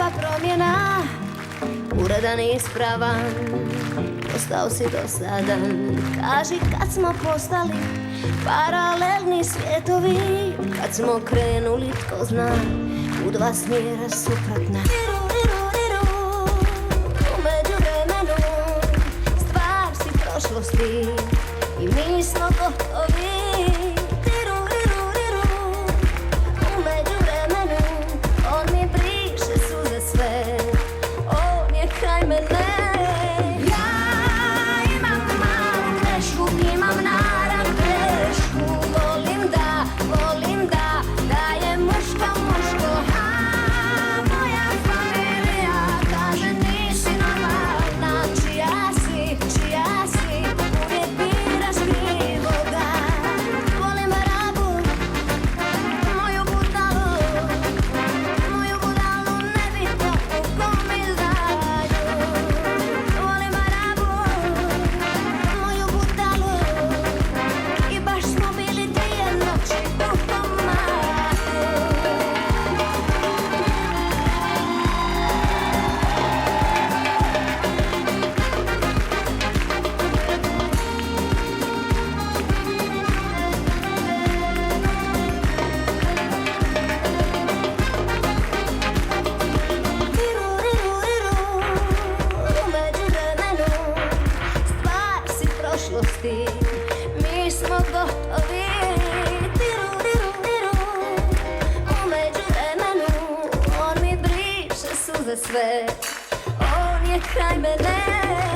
treba promjena, uredan i ispravan, postao si dosadan. Kaži kad smo postali paralelni svijetovi, kad smo krenuli tko zna u dva smjera suprotna. U međuvremenu stvar si prošlosti i mi smo gotovi. U međuvremenu on mi briše suze sve, on je kraj mene. Mi smo gotovi. U međuvremenu on mi briše suze sve, on je kraj mene.